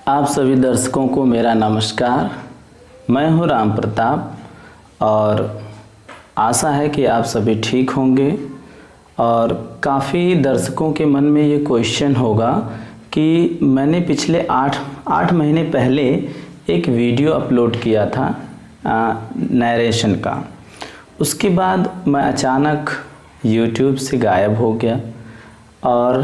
आप सभी दर्शकों को मेरा नमस्कार। मैं हूं राम प्रताप और आशा है कि आप सभी ठीक होंगे। और काफ़ी दर्शकों के मन में ये क्वेश्चन होगा कि मैंने पिछले आठ महीने पहले एक वीडियो अपलोड किया था नरेशन का। उसके बाद मैं अचानक YouTube से गायब हो गया और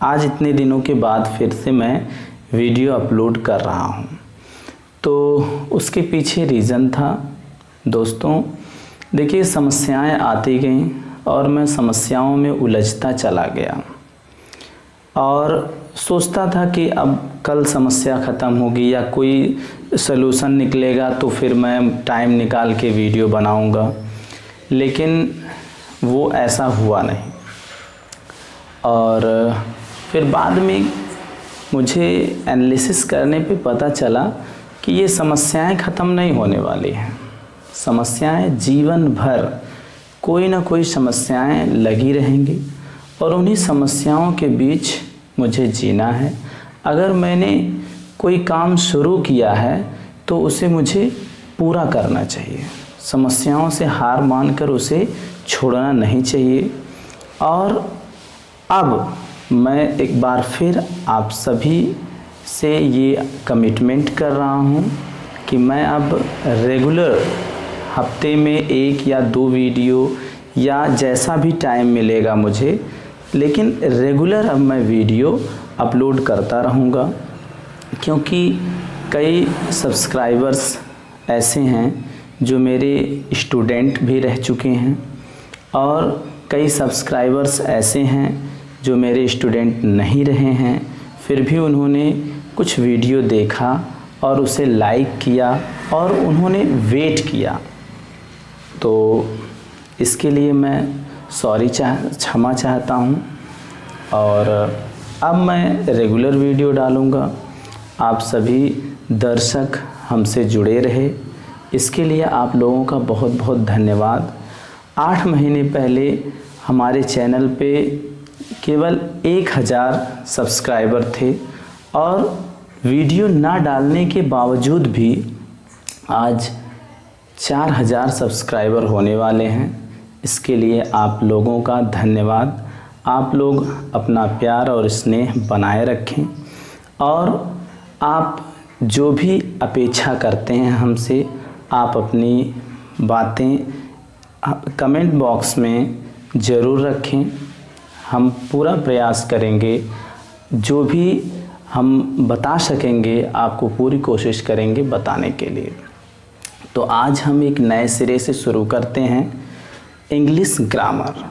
आज इतने दिनों के बाद फिर से मैं वीडियो अपलोड कर रहा हूँ। तो उसके पीछे रीज़न था दोस्तों, देखिए समस्याएं आती गईं और मैं समस्याओं में उलझता चला गया और सोचता था कि अब कल समस्या ख़त्म होगी या कोई सलूशन निकलेगा तो फिर मैं टाइम निकाल के वीडियो बनाऊंगा, लेकिन वो ऐसा हुआ नहीं। और फिर बाद में मुझे एनालिसिस करने पे पता चला कि ये समस्याएं ख़त्म नहीं होने वाली हैं। समस्याएं जीवन भर कोई ना कोई समस्याएं लगी रहेंगी और उन्हीं समस्याओं के बीच मुझे जीना है। अगर मैंने कोई काम शुरू किया है तो उसे मुझे पूरा करना चाहिए। समस्याओं से हार मानकर उसे छोड़ना नहीं चाहिए। और अब मैं एक बार फिर आप सभी से ये कमिटमेंट कर रहा हूँ कि मैं अब रेगुलर हफ्ते में 1 या 2 वीडियो या जैसा भी टाइम मिलेगा मुझे, लेकिन रेगुलर अब मैं वीडियो अपलोड करता रहूँगा। क्योंकि कई सब्सक्राइबर्स ऐसे हैं जो मेरे स्टूडेंट भी रह चुके हैं और कई सब्सक्राइबर्स ऐसे हैं जो मेरे स्टूडेंट नहीं रहे हैं, फिर भी उन्होंने कुछ वीडियो देखा और उसे लाइक किया और उन्होंने वेट किया। तो इसके लिए मैं क्षमा चाहता हूँ और अब मैं रेगुलर वीडियो डालूँगा। आप सभी दर्शक हमसे जुड़े रहे, इसके लिए आप लोगों का बहुत बहुत धन्यवाद। 8 महीने पहले हमारे चैनल पे केवल 1000 सब्सक्राइबर थे और वीडियो ना डालने के बावजूद भी आज 4000 सब्सक्राइबर होने वाले हैं। इसके लिए आप लोगों का धन्यवाद। आप लोग अपना प्यार और स्नेह बनाए रखें और आप जो भी अपेक्षा करते हैं हमसे, आप अपनी बातें कमेंट बॉक्स में ज़रूर रखें। हम पूरा प्रयास करेंगे, जो भी हम बता सकेंगे आपको पूरी कोशिश करेंगे बताने के लिए। तो आज हम एक नए सिरे से शुरू करते हैं इंग्लिश ग्रामर।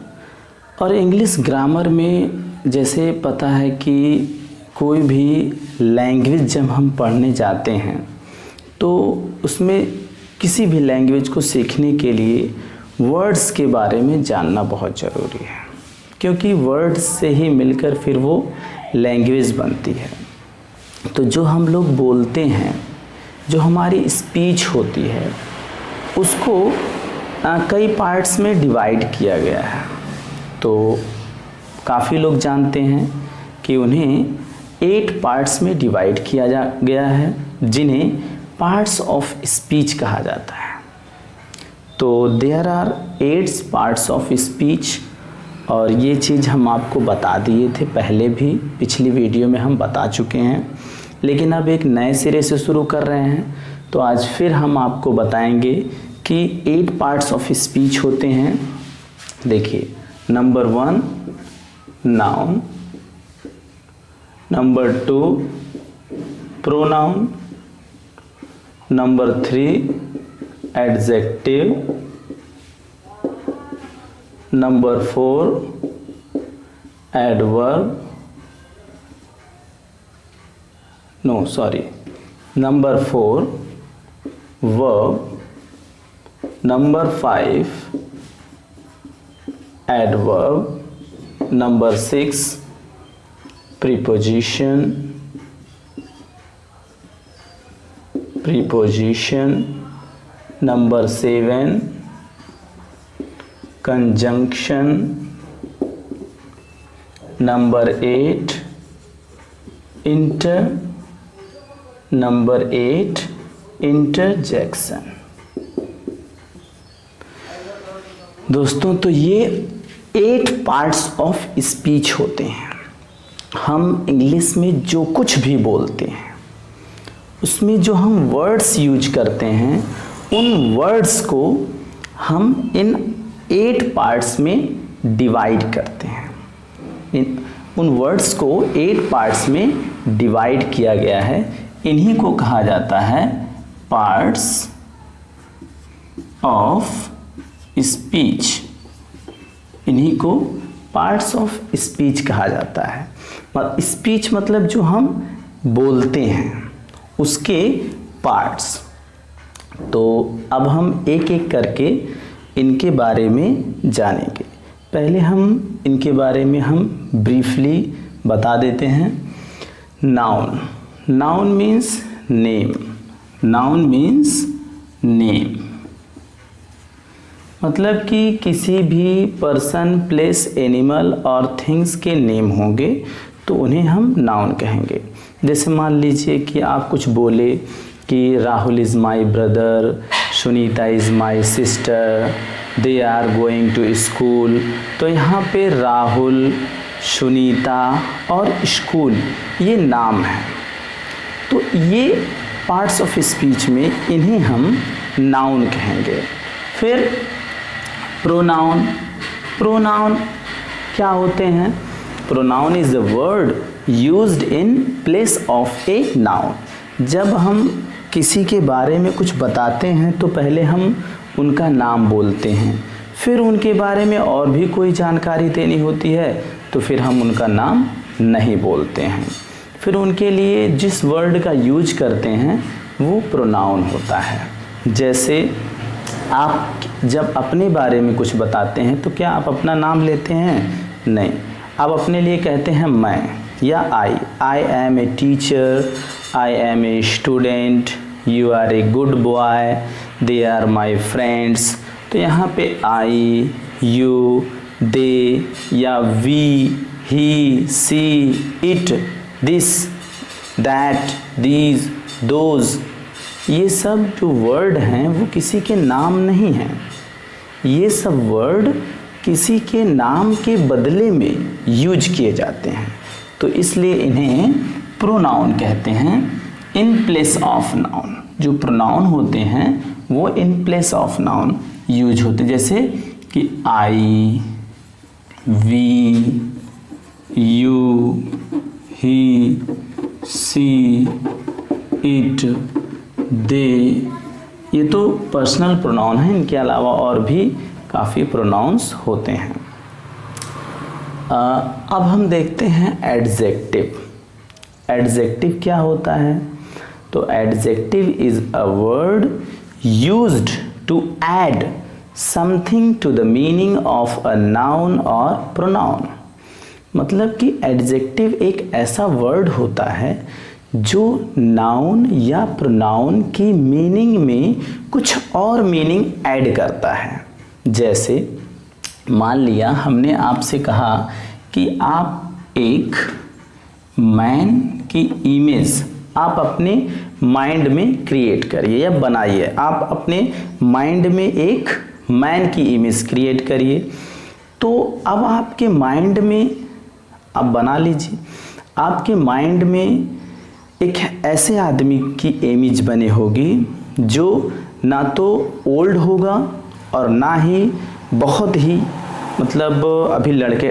और इंग्लिश ग्रामर में जैसे पता है कि कोई भी लैंग्वेज जब हम पढ़ने जाते हैं तो उसमें किसी भी लैंग्वेज को सीखने के लिए वर्ड्स के बारे में जानना बहुत ज़रूरी है, क्योंकि वर्ड्स से ही मिलकर फिर वो लैंग्वेज बनती है। तो जो हम लोग बोलते हैं, जो हमारी स्पीच होती है, उसको कई पार्ट्स में डिवाइड किया गया है। तो काफ़ी लोग जानते हैं कि उन्हें 8 पार्ट्स में डिवाइड किया गया है, जिन्हें पार्ट्स ऑफ स्पीच कहा जाता है। तो there are 8 parts of speech और ये चीज़ हम आपको बता दिए थे पहले भी, पिछली वीडियो में हम बता चुके हैं, लेकिन अब एक नए सिरे से शुरू कर रहे हैं। तो आज फिर हम आपको बताएंगे कि 8 पार्ट्स ऑफ स्पीच होते हैं। देखिए, number 1 noun, number 2 pronoun, number 3 adjective, number 4 adverb, number 4 verb, number 5 adverb, number 6 preposition, number 7 conjunction, number 8 inter number 8 interjection. दोस्तों तो ये 8 पार्ट्स ऑफ स्पीच होते हैं। हम इंग्लिश में जो कुछ भी बोलते हैं उसमें जो हम वर्ड्स यूज करते हैं उन वर्ड्स को हम इन 8 पार्ट्स में डिवाइड करते हैं। उन वर्ड्स को 8 पार्ट्स में डिवाइड किया गया है। इन्हीं को कहा जाता है पार्ट्स ऑफ स्पीच। इन्हीं को पार्ट्स ऑफ स्पीच कहा जाता है। स्पीच मतलब जो हम बोलते हैं उसके पार्ट्स। तो अब हम एक एक करके इनके बारे में जानेंगे। पहले हम इनके बारे में हम ब्रीफली बता देते हैं। Noun, noun means name. Noun means name मतलब कि किसी भी पर्सन, प्लेस, एनिमल और थिंग्स के नेम होंगे तो उन्हें हम नाउन कहेंगे। जैसे मान लीजिए कि आप कुछ बोले कि Rahul is my brother, Sunita is my sister, they are going to school. तो यहाँ पे राहुल, सुनीता और स्कूल ये नाम है। तो ये पार्ट्स ऑफ स्पीच में इन्हें हम नाउन कहेंगे। फिर प्रोनाउन। प्रोनाउन क्या होते हैं? Pronoun is a word used in place of a noun. जब हम किसी के बारे में कुछ बताते हैं तो पहले हम उनका नाम बोलते हैं, फिर उनके बारे में और भी कोई जानकारी देनी होती है तो फिर हम उनका नाम नहीं बोलते हैं। फिर उनके लिए जिस वर्ड का यूज करते हैं वो प्रोनाउन होता है। जैसे आप जब अपने बारे में कुछ बताते हैं तो क्या आप अपना नाम लेते हैं? नहीं, आप अपने लिए कहते हैं मैं या I am a teacher, I am a student, you are a good boy, they are my friends. तो यहाँ पे आई, यू, दे या we, he, she, it, this, that, these, those, ये सब जो वर्ड हैं वो किसी के नाम नहीं हैं। ये सब वर्ड किसी के नाम के बदले में यूज किए जाते हैं, तो इसलिए इन्हें प्रोनाउन कहते हैं, इन प्लेस ऑफ नाउन। जो प्रोनाउन होते हैं वो in place of noun use होते हैं। जैसे कि I, we, you, he, she, it, they, ये तो पर्सनल प्रोनाउन है। इनके अलावा और भी काफ़ी प्रोनाउंस होते हैं। अब हम देखते हैं एडजेक्टिव। एडजेक्टिव क्या होता है? तो adjective is a word used to add something to the meaning of a noun और प्रोनाउन। मतलब कि एडजेक्टिव एक ऐसा वर्ड होता है जो नाउन या प्रोनाउन की मीनिंग में कुछ और मीनिंग ऐड करता है। जैसे मान लिया हमने आपसे कहा कि आप एक मैन की इमेज आप अपने माइंड में क्रिएट करिए या बनाइए। आप अपने माइंड में एक मैन की इमेज क्रिएट करिए। तो अब आपके माइंड में आप बना लीजिए, आपके माइंड में एक ऐसे आदमी की इमेज बनी होगी जो ना तो ओल्ड होगा और ना ही बहुत ही मतलब अभी लड़के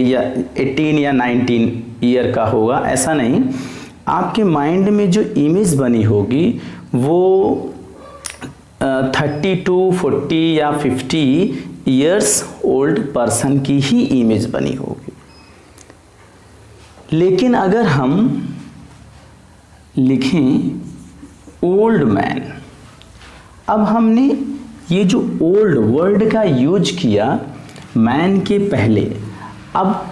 या 18 या 19 ईयर का होगा, ऐसा नहीं। आपके माइंड में जो इमेज बनी होगी वो 30 to 40 या 50 ईयर्स ओल्ड पर्सन की ही इमेज बनी होगी। लेकिन अगर हम लिखें ओल्ड मैन, अब हमने ये जो ओल्ड वर्ड का यूज किया मैन के पहले, अब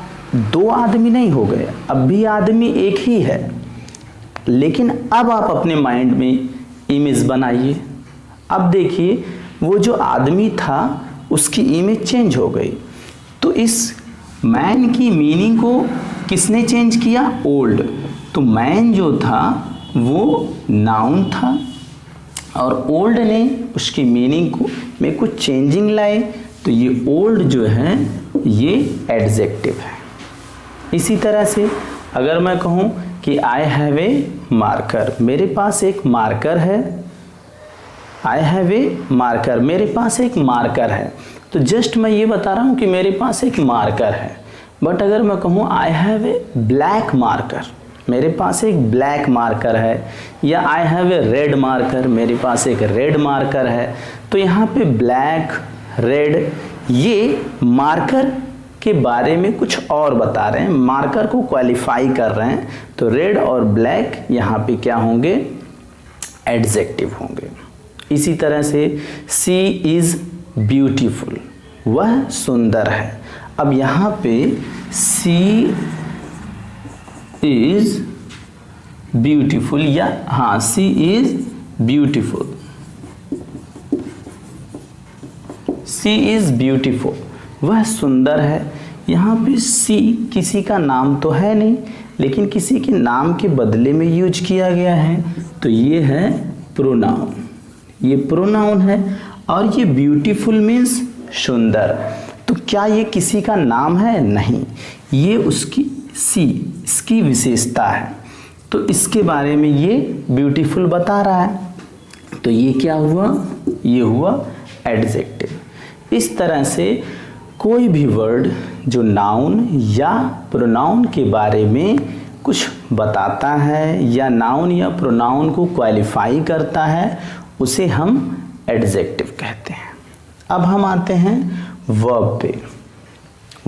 2 आदमी नहीं हो गए, अब भी आदमी एक ही है। लेकिन अब आप अपने माइंड में इमेज बनाइए। अब देखिए वो जो आदमी था उसकी इमेज चेंज हो गई। तो इस मैन की मीनिंग को किसने चेंज किया? ओल्ड। तो मैन जो था वो नाउन था और ओल्ड ने उसकी मीनिंग को में कुछ चेंजिंग लाए, तो ये ओल्ड जो है ये एडजेक्टिव है। इसी तरह से अगर मैं कहूँ कि आई हैव ए मार्कर, मेरे पास एक मार्कर है, आई हैव ए मार्कर, मेरे पास एक मार्कर है, तो जस्ट मैं ये बता रहा हूँ कि मेरे पास एक मार्कर है। बट अगर मैं कहूँ I have a black marker, मेरे पास एक ब्लैक मार्कर है, या I have a red marker, मेरे पास एक रेड मार्कर है, तो यहाँ पे ब्लैक, रेड, ये मार्कर के बारे में कुछ और बता रहे हैं, मार्कर को क्वालिफाई कर रहे हैं। तो रेड और ब्लैक यहाँ पे क्या होंगे, एडजेक्टिव होंगे। इसी तरह से सी इज़ ब्यूटीफुल, वह सुंदर है। अब यहाँ पे सी इज़ ब्यूटीफुल, या हाँ she is beautiful, she is beautiful, वह सुंदर है। यहाँ पे सी किसी का नाम तो है नहीं, लेकिन किसी के नाम के बदले में यूज किया गया है, तो ये है प्रोनाउन, ये प्रोनाउन है। और ये ब्यूटीफुल मीन्स सुंदर, तो क्या ये किसी का नाम है? नहीं, ये उसकी सी, इसकी विशेषता है, तो इसके बारे में ये ब्यूटीफुल बता रहा है। तो ये क्या हुआ, ये हुआ एडजेक्टिव। इस तरह से कोई भी वर्ड जो नाउन या प्रोनाउन के बारे में कुछ बताता है या नाउन या प्रोनाउन को क्वालिफाई करता है, उसे हम एडजेक्टिव कहते हैं। अब हम आते हैं वर्ब पे।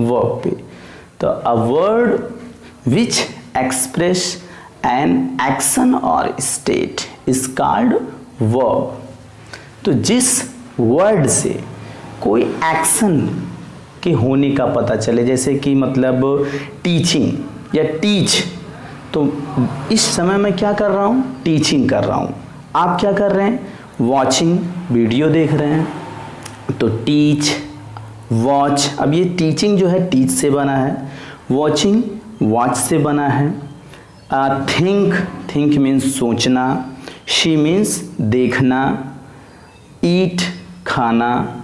वर्ब पे तो अ word which express an action और स्टेट इज कॉल्ड वर्ब। तो जिस वर्ड से कोई एक्शन के होने का पता चले, जैसे कि मतलब टीचिंग या टीच, तो इस समय मैं क्या कर रहा हूँ, टीचिंग कर रहा हूँ। आप क्या कर रहे हैं, वॉचिंग, वीडियो देख रहे हैं, तो टीच, वॉच। अब ये टीचिंग जो है टीच से बना है, वॉचिंग वॉच से बना है। थिंक, थिंक मीन्स सोचना, शी मीन्स देखना, ईट खाना,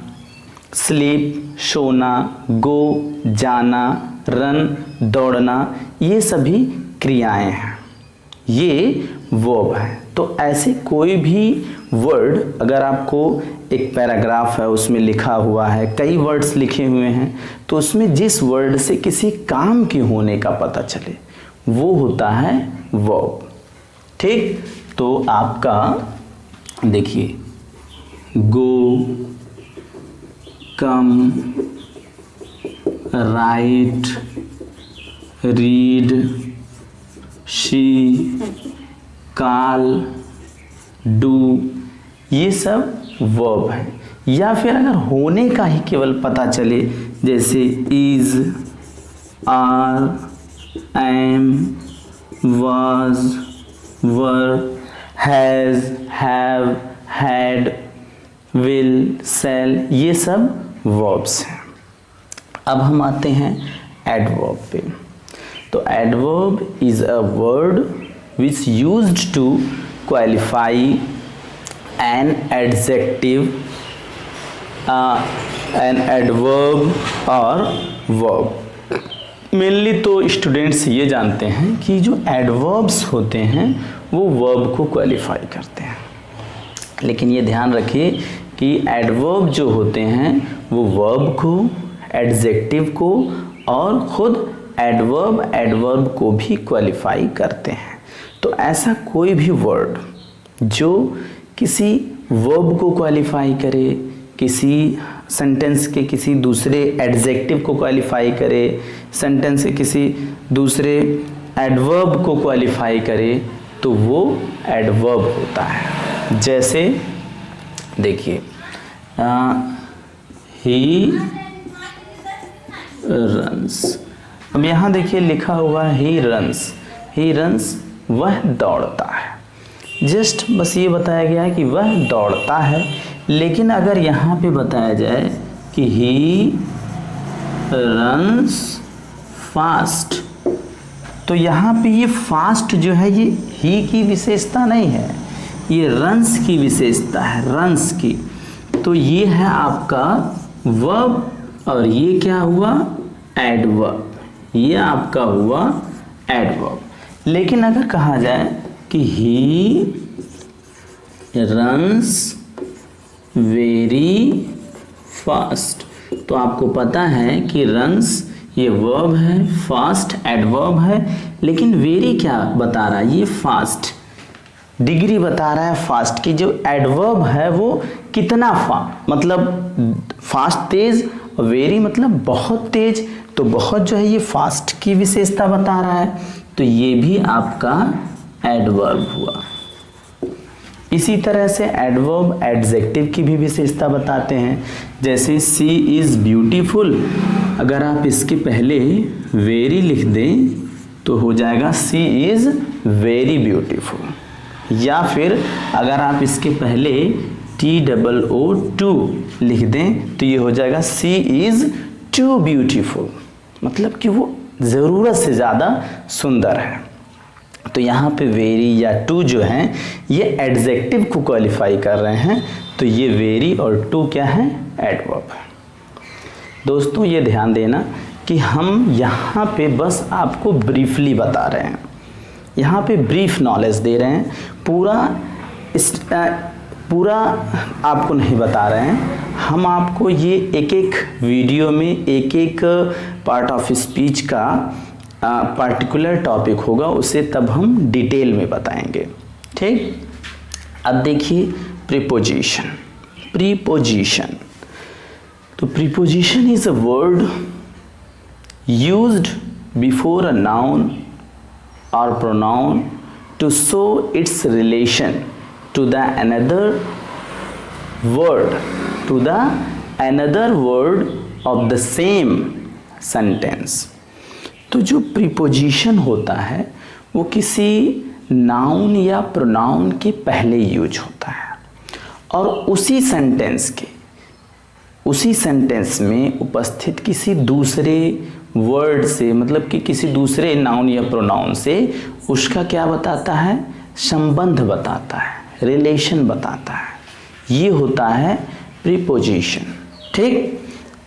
स्लीप सोना, गो जाना, रन दौड़ना, ये सभी क्रियाएं हैं, ये वर्ब है। तो ऐसे कोई भी वर्ड, अगर आपको एक पैराग्राफ है उसमें लिखा हुआ है, कई वर्ड्स लिखे हुए हैं, तो उसमें जिस वर्ड से किसी काम के होने का पता चले वो होता है वर्ब। ठीक, तो आपका देखिए go, come, write, read, she, call, do, ये सब वर्ब है। या फिर अगर होने का ही केवल पता चले, जैसे is, are, am, was, were, has, have, had, will, shall, ये सब वर्ब्स हैं। अब हम आते हैं एडवर्ब पे। तो adverb is a word which used to qualify an adjective, an adverb और verb। मेनली तो स्टूडेंट्स ये जानते हैं कि जो एडवर्ब्स होते हैं वो वर्ब को क्वालिफाई करते हैं, लेकिन ये ध्यान रखिए कि एडवर्ब जो होते हैं वो वर्ब को, एडजेक्टिव को और खुद एडवर्ब को भी क्वालिफाई करते हैं। तो ऐसा कोई भी वर्ड जो किसी वर्ब को क्वालिफाई करे, किसी सेंटेंस के किसी दूसरे एडजेक्टिव को क्वालिफाई करे, सेंटेंस के किसी दूसरे एडवर्ब को क्वालिफाई करे, तो वो एडवर्ब होता है। जैसे देखिए ही रन्स, अब यहाँ देखिए लिखा हुआ है ही रन्स, वह दौड़ता है। जस्ट बस ये बताया गया है कि वह दौड़ता है, लेकिन अगर यहाँ पे बताया जाए कि ही रन्स फास्ट, तो यहाँ पे ये फास्ट जो है ये ही की विशेषता नहीं है, ये रन्स की विशेषता है, रन्स की। तो ये है आपका वर्ब और ये क्या हुआ, एडवर्ब, ये आपका हुआ एडवर्ब। लेकिन अगर कहा जाए कि ही रन्स वेरी फास्ट, तो आपको पता है कि रन्स ये वर्ब है, फास्ट एडवर्ब है, लेकिन वेरी क्या बता रहा है, ये फास्ट डिग्री बता रहा है फास्ट की। जो एडवर्ब है वो कितना मतलब फास्ट तेज, वेरी मतलब बहुत तेज, तो बहुत जो है ये फास्ट की विशेषता बता रहा है, तो ये भी आपका एडवर्ब हुआ। इसी तरह से एडवर्ब एडजेक्टिव की भी विशेषता बताते हैं। जैसे सी इज़ ब्यूटीफुल, अगर आप इसके पहले वेरी लिख दें तो हो जाएगा सी इज़ वेरी ब्यूटीफुल। या फिर अगर आप इसके पहले TOO लिख दें तो ये हो जाएगा सी इज़ टू ब्यूटीफुल, मतलब कि वो ज़रूरत से ज़्यादा सुंदर है। तो यहाँ पे वेरी या टू जो हैं ये एडजेक्टिव को क्वालिफाई कर रहे हैं, तो ये वेरी और टू क्या है, एडवर्ब है। दोस्तों ये ध्यान देना कि हम यहाँ पे बस आपको ब्रीफली बता रहे हैं, यहाँ पे ब्रीफ नॉलेज दे रहे हैं, पूरा आपको नहीं बता रहे हैं। हम आपको ये एक एक वीडियो में एक एक पार्ट ऑफ स्पीच का पार्टिकुलर टॉपिक होगा, उसे तब हम डिटेल में बताएंगे, ठीक। अब देखिए प्रीपोजिशन। प्रीपोजिशन, तो preposition is a word used before a noun or pronoun to show its relation to the another word of the same sentence। तो जो प्रीपोजिशन होता है वो किसी नाउन या प्रोनाउन के पहले यूज होता है और उसी सेंटेंस में उपस्थित किसी दूसरे वर्ड से, मतलब कि किसी दूसरे नाउन या प्रोनाउन से उसका क्या बताता है, संबंध बताता है, रिलेशन बताता है, ये होता है प्रीपोजिशन, ठीक।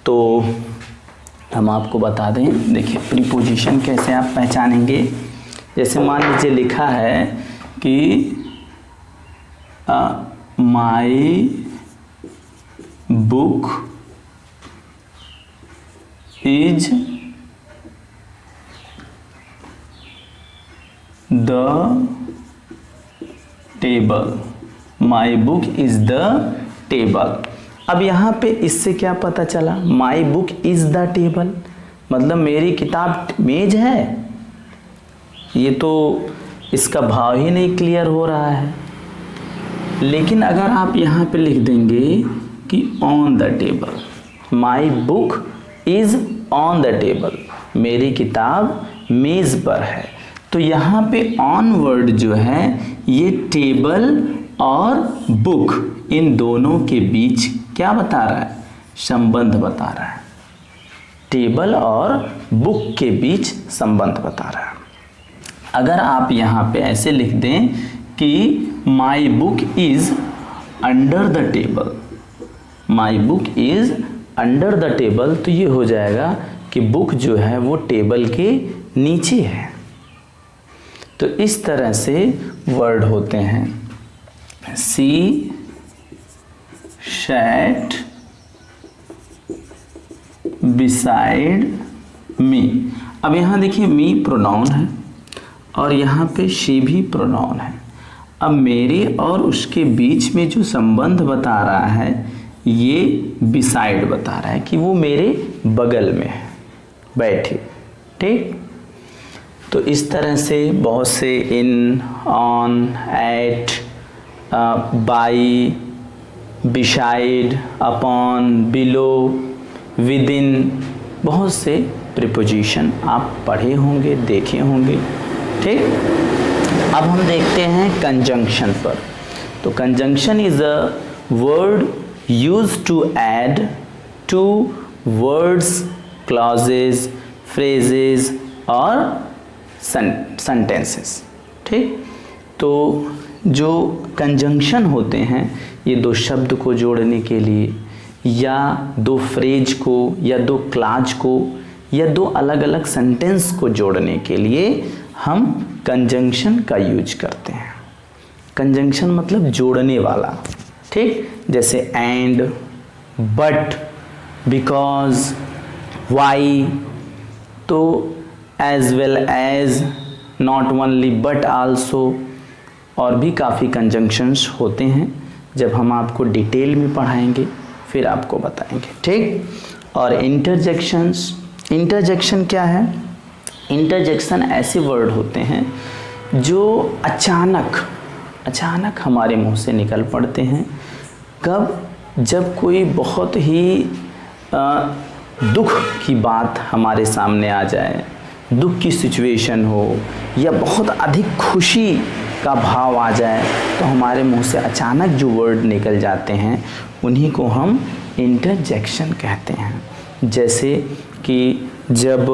तो हम आपको बता दें, देखिए प्रीपोजिशन कैसे आप पहचानेंगे। जैसे मान लीजिए लिखा है कि my book is the table, my book is the table. अब यहाँ पे इससे क्या पता चला, my book is the table मतलब मेरी किताब मेज है, ये तो इसका भाव ही नहीं क्लियर हो रहा है। लेकिन अगर आप यहाँ पे लिख देंगे कि on the table, my book is on the table, मेरी किताब मेज पर है, तो यहाँ पे ऑन वर्ड जो है ये टेबल और बुक इन दोनों के बीच क्या बता रहा है, संबंध बता रहा है, टेबल और बुक के बीच संबंध बता रहा है। अगर आप यहाँ पे ऐसे लिख दें कि my book is under the table, my book is under the table, तो ये हो जाएगा कि बुक जो है वो टेबल के नीचे है। तो इस तरह से वर्ड होते हैं। She sat beside me. अब यहाँ देखिए मी प्रोनाउन है और यहाँ पे शी भी प्रोनाउन है। अब मेरे और उसके बीच में जो संबंध बता रहा है ये बिसाइड बता रहा है कि वो मेरे बगल में है, बैठे, ठीक। तो इस तरह से बहुत से in, on, at, by, beside, upon, below, within, बहुत से प्रीपोजिशन आप पढ़े होंगे, देखे होंगे, ठीक। अब हम देखते हैं कंजंक्शन पर। तो conjunction is a word used to add two words, clauses, phrases और सेंटेंसेस। ठीक, तो जो कंजंक्शन होते हैं ये दो शब्द को जोड़ने के लिए या दो फ्रेज को या दो क्लाज को या दो अलग अलग सेंटेंस को जोड़ने के लिए हम कंजंक्शन का यूज करते हैं। कंजंक्शन मतलब जोड़ने वाला। ठीक, जैसे एंड, बट, बिकॉज, वाई, तो as well as, not only but also, और भी काफ़ी कंजंक्शंस होते हैं। जब हम आपको डिटेल में पढ़ाएंगे फिर आपको बताएंगे। ठीक, और इंटरजेक्शंस, इंटरजेक्शन क्या है? इंटरजेक्शन ऐसे वर्ड होते हैं जो अचानक हमारे मुंह से निकल पड़ते हैं। कब? जब कोई बहुत ही दुख की बात हमारे सामने आ जाए, दुख की सिचुएशन हो या बहुत अधिक खुशी का भाव आ जाए, तो हमारे मुंह से अचानक जो वर्ड निकल जाते हैं उन्हीं को हम इंटरजेक्शन कहते हैं। जैसे कि जब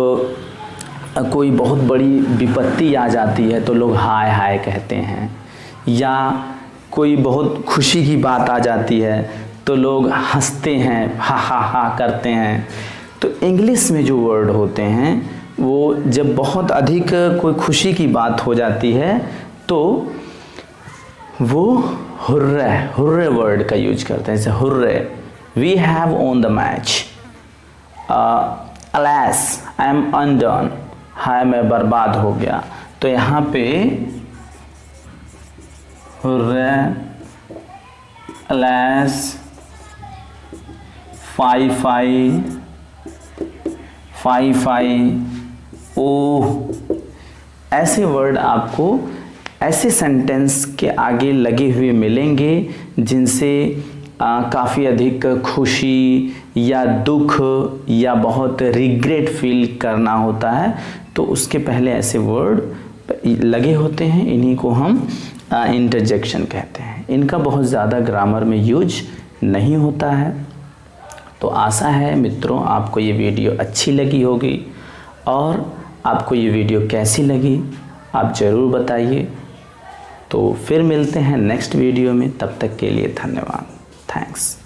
कोई बहुत बड़ी विपत्ति आ जाती है तो लोग हाय हाय कहते हैं, या कोई बहुत खुशी की बात आ जाती है तो लोग हंसते हैं, हा हा हा करते हैं। तो इंग्लिश में जो वर्ड होते हैं वो जब बहुत अधिक कोई खुशी की बात हो जाती है तो वो हुर्रे वर्ड का यूज करते हैं। जैसे hurray, we have won the match, alas I am undone, हाय मैं बर्बाद हो गया। तो यहाँ पे hurray, alas, fie fie, oh, ऐसे वर्ड आपको ऐसे सेंटेंस के आगे लगे हुए मिलेंगे जिनसे काफ़ी अधिक खुशी या दुख या बहुत रिग्रेट फील करना होता है, तो उसके पहले ऐसे वर्ड लगे होते हैं। इन्हीं को हम इंटरजेक्शन कहते हैं। इनका बहुत ज़्यादा ग्रामर में यूज नहीं होता है। तो आशा है मित्रों आपको ये वीडियो अच्छी लगी होगी, और आपको ये वीडियो कैसी लगी आप ज़रूर बताइए। तो फिर मिलते हैं नेक्स्ट वीडियो में, तब तक के लिए धन्यवाद। थैंक्स।